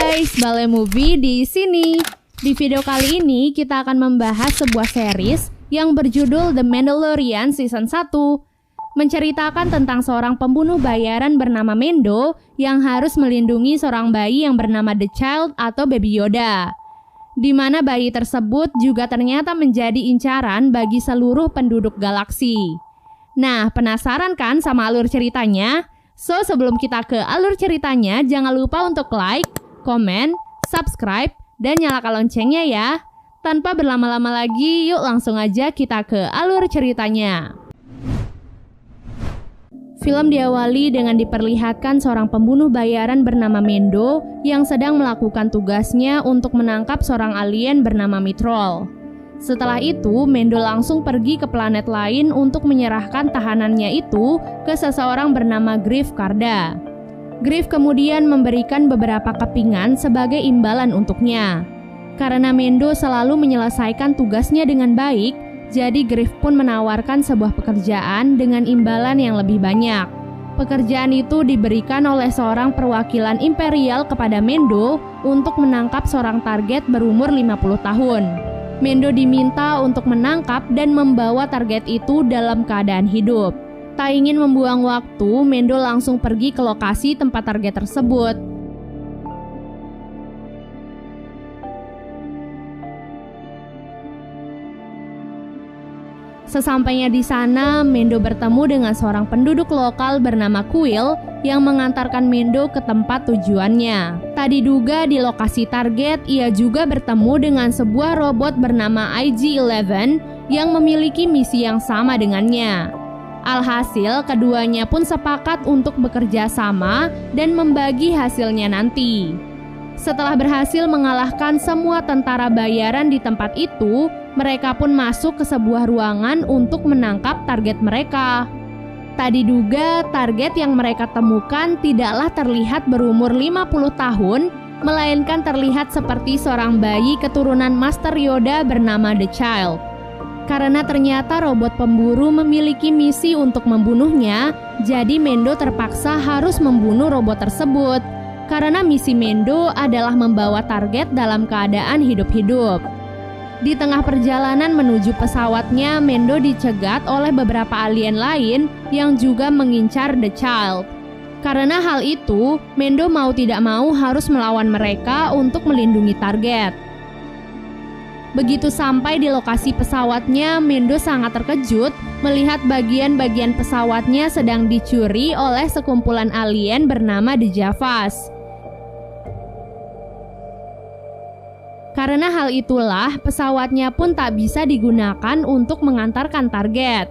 guys, Bale Movie di sini. Di video kali ini kita akan membahas sebuah series yang berjudul The Mandalorian Season 1. Menceritakan tentang seorang pembunuh bayaran bernama Mendo yang harus melindungi seorang bayi yang bernama The Child atau Baby Yoda. Di mana bayi tersebut juga ternyata menjadi incaran bagi seluruh penduduk galaksi. Nah, penasaran kan sama alur ceritanya? So, sebelum kita ke alur ceritanya, jangan lupa untuk like, komen, subscribe, dan nyalakan loncengnya ya. Tanpa berlama-lama lagi, yuk langsung aja kita ke alur ceritanya. Film diawali dengan diperlihatkan seorang pembunuh bayaran bernama Mendo yang sedang melakukan tugasnya untuk menangkap seorang alien bernama Mythrol. Setelah itu, Mendo langsung pergi ke planet lain untuk menyerahkan tahanannya itu ke seseorang bernama Greef Karga. Greef kemudian memberikan beberapa kepingan sebagai imbalan untuknya. Karena Mendo selalu menyelesaikan tugasnya dengan baik, jadi Greef pun menawarkan sebuah pekerjaan dengan imbalan yang lebih banyak. Pekerjaan itu diberikan oleh seorang perwakilan imperial kepada Mendo untuk menangkap seorang target berumur 50 tahun. Mendo diminta untuk menangkap dan membawa target itu dalam keadaan hidup. Tak ingin membuang waktu, Mendo langsung pergi ke lokasi tempat target tersebut. Sesampainya di sana, Mendo bertemu dengan seorang penduduk lokal bernama Quill yang mengantarkan Mendo ke tempat tujuannya. Tak diduga di lokasi target, ia juga bertemu dengan sebuah robot bernama IG-11 yang memiliki misi yang sama dengannya. Alhasil, keduanya pun sepakat untuk bekerja sama dan membagi hasilnya nanti. Setelah berhasil mengalahkan semua tentara bayaran di tempat itu, mereka pun masuk ke sebuah ruangan untuk menangkap target mereka. Tak diduga, target yang mereka temukan tidaklah terlihat berumur 50 tahun, melainkan terlihat seperti seorang bayi keturunan Master Yoda bernama The Child. Karena ternyata robot pemburu memiliki misi untuk membunuhnya, jadi Mendo terpaksa harus membunuh robot tersebut. Karena misi Mendo adalah membawa target dalam keadaan hidup-hidup. Di tengah perjalanan menuju pesawatnya, Mendo dicegat oleh beberapa alien lain yang juga mengincar The Child. Karena hal itu, Mendo mau tidak mau harus melawan mereka untuk melindungi target. Begitu sampai di lokasi pesawatnya, Mendo sangat terkejut melihat bagian-bagian pesawatnya sedang dicuri oleh sekumpulan alien bernama The Javas. Karena hal itulah, pesawatnya pun tak bisa digunakan untuk mengantarkan target.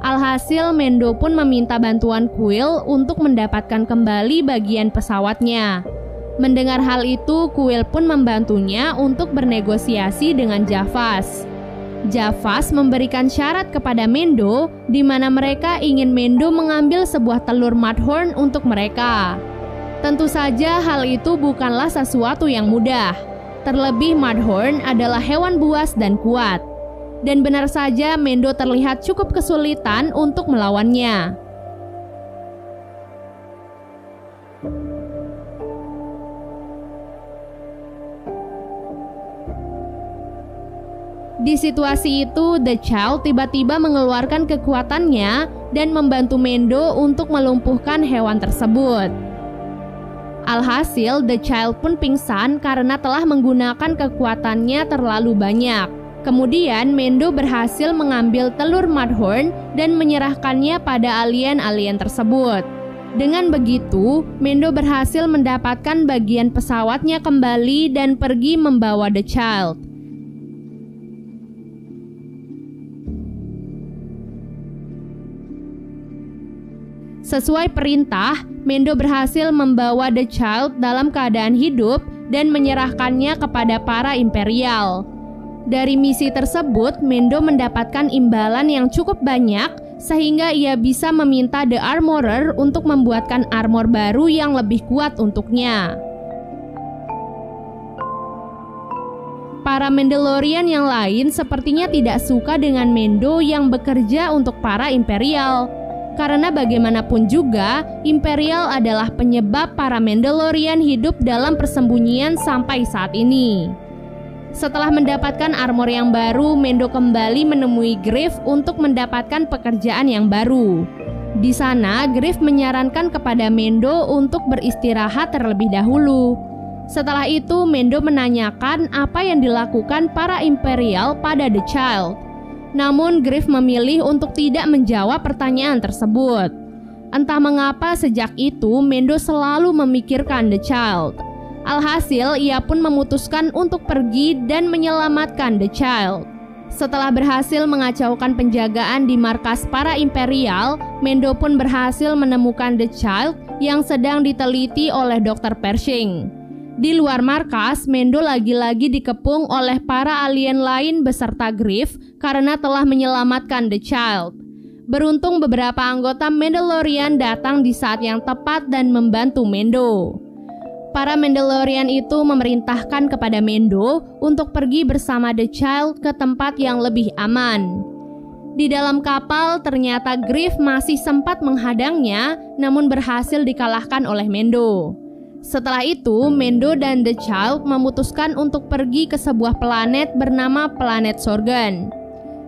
Alhasil, Mendo pun meminta bantuan Quill untuk mendapatkan kembali bagian pesawatnya. Mendengar hal itu, Quill pun membantunya untuk bernegosiasi dengan Javas. Javas memberikan syarat kepada Mendo, di mana mereka ingin Mendo mengambil sebuah telur Mudhorn untuk mereka. Tentu saja hal itu bukanlah sesuatu yang mudah. Terlebih Mudhorn adalah hewan buas dan kuat. Dan benar saja Mendo terlihat cukup kesulitan untuk melawannya. Di situasi itu, The Child tiba-tiba mengeluarkan kekuatannya dan membantu Mendo untuk melumpuhkan hewan tersebut. Alhasil, The Child pun pingsan karena telah menggunakan kekuatannya terlalu banyak. Kemudian, Mendo berhasil mengambil telur Mudhorn dan menyerahkannya pada alien-alien tersebut. Dengan begitu, Mendo berhasil mendapatkan bagian pesawatnya kembali dan pergi membawa The Child. Sesuai perintah, Mendo berhasil membawa The Child dalam keadaan hidup dan menyerahkannya kepada para imperial. Dari misi tersebut, Mendo mendapatkan imbalan yang cukup banyak sehingga ia bisa meminta The Armorer untuk membuatkan armor baru yang lebih kuat untuknya. Para Mandalorian yang lain sepertinya tidak suka dengan Mendo yang bekerja untuk para imperial. Karena bagaimanapun juga, Imperial adalah penyebab para Mandalorian hidup dalam persembunyian sampai saat ini. Setelah mendapatkan armor yang baru, Mando kembali menemui Greef untuk mendapatkan pekerjaan yang baru. Di sana, Greef menyarankan kepada Mando untuk beristirahat terlebih dahulu. Setelah itu, Mando menanyakan apa yang dilakukan para Imperial pada The Child. Namun, Greef memilih untuk tidak menjawab pertanyaan tersebut. Entah mengapa sejak itu, Mando selalu memikirkan The Child. Alhasil, ia pun memutuskan untuk pergi dan menyelamatkan The Child. Setelah berhasil mengacaukan penjagaan di markas para Imperial, Mando pun berhasil menemukan The Child yang sedang diteliti oleh Dr. Pershing. Di luar markas, Mando lagi-lagi dikepung oleh para alien lain beserta Greef karena telah menyelamatkan The Child. Beruntung beberapa anggota Mandalorian datang di saat yang tepat dan membantu Mando. Para Mandalorian itu memerintahkan kepada Mando untuk pergi bersama The Child ke tempat yang lebih aman. Di dalam kapal, ternyata Greef masih sempat menghadangnya, namun berhasil dikalahkan oleh Mando. Setelah itu, Mando dan The Child memutuskan untuk pergi ke sebuah planet bernama Planet Sorgan.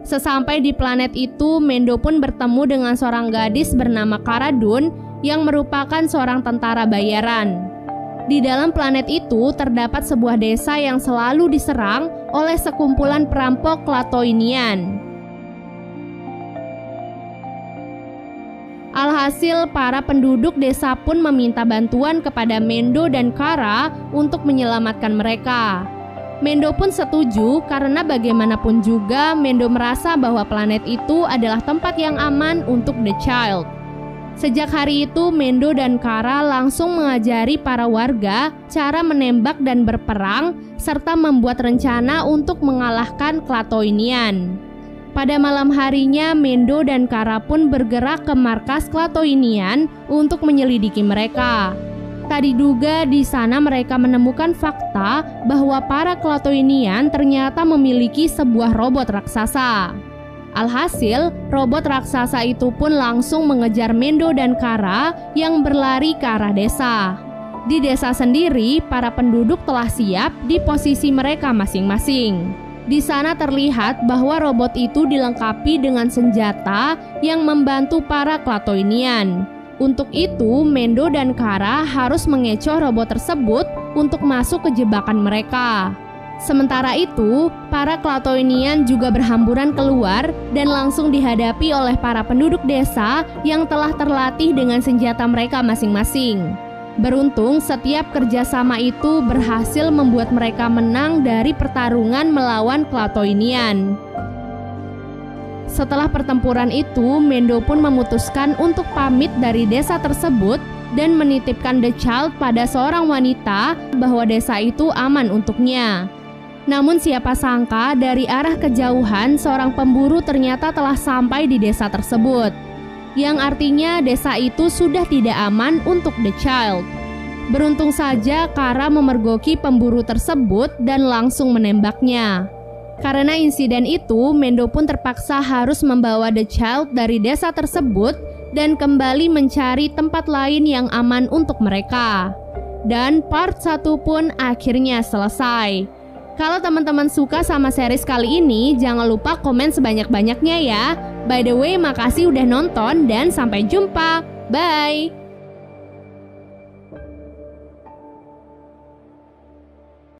Sesampai di planet itu, Mando pun bertemu dengan seorang gadis bernama Cara Dune yang merupakan seorang tentara bayaran. Di dalam planet itu terdapat sebuah desa yang selalu diserang oleh sekumpulan perampok Klatooinian. Alhasil, para penduduk desa pun meminta bantuan kepada Mando dan Cara untuk menyelamatkan mereka. Mando pun setuju karena bagaimanapun juga Mando merasa bahwa planet itu adalah tempat yang aman untuk The Child. Sejak hari itu, Mando dan Cara langsung mengajari para warga cara menembak dan berperang, serta membuat rencana untuk mengalahkan Klatooinian. Pada malam harinya, Mando dan Cara pun bergerak ke markas Klatooinian untuk menyelidiki mereka. Tak diduga di sana mereka menemukan fakta bahwa para Klatooinian ternyata memiliki sebuah robot raksasa. Alhasil, robot raksasa itu pun langsung mengejar Mando dan Cara yang berlari ke arah desa. Di desa sendiri, para penduduk telah siap di posisi mereka masing-masing. Di sana terlihat bahwa robot itu dilengkapi dengan senjata yang membantu para Klatooinian. Untuk itu, Mando dan Cara harus mengecoh robot tersebut untuk masuk ke jebakan mereka. Sementara itu, para Klatooinian juga berhamburan keluar dan langsung dihadapi oleh para penduduk desa yang telah terlatih dengan senjata mereka masing-masing. Beruntung, setiap kerjasama itu berhasil membuat mereka menang dari pertarungan melawan Klatooinian. Setelah pertempuran itu, Mando pun memutuskan untuk pamit dari desa tersebut dan menitipkan The Child pada seorang wanita bahwa desa itu aman untuknya. Namun siapa sangka dari arah kejauhan seorang pemburu ternyata telah sampai di desa tersebut, yang artinya desa itu sudah tidak aman untuk The Child. Beruntung saja Cara memergoki pemburu tersebut dan langsung menembaknya. Karena insiden itu, Mando pun terpaksa harus membawa The Child dari desa tersebut dan kembali mencari tempat lain yang aman untuk mereka. Dan part 1 pun akhirnya selesai. Kalau teman-teman suka sama series kali ini, jangan lupa komen sebanyak-banyaknya ya. By the way, makasih udah nonton dan sampai jumpa. Bye!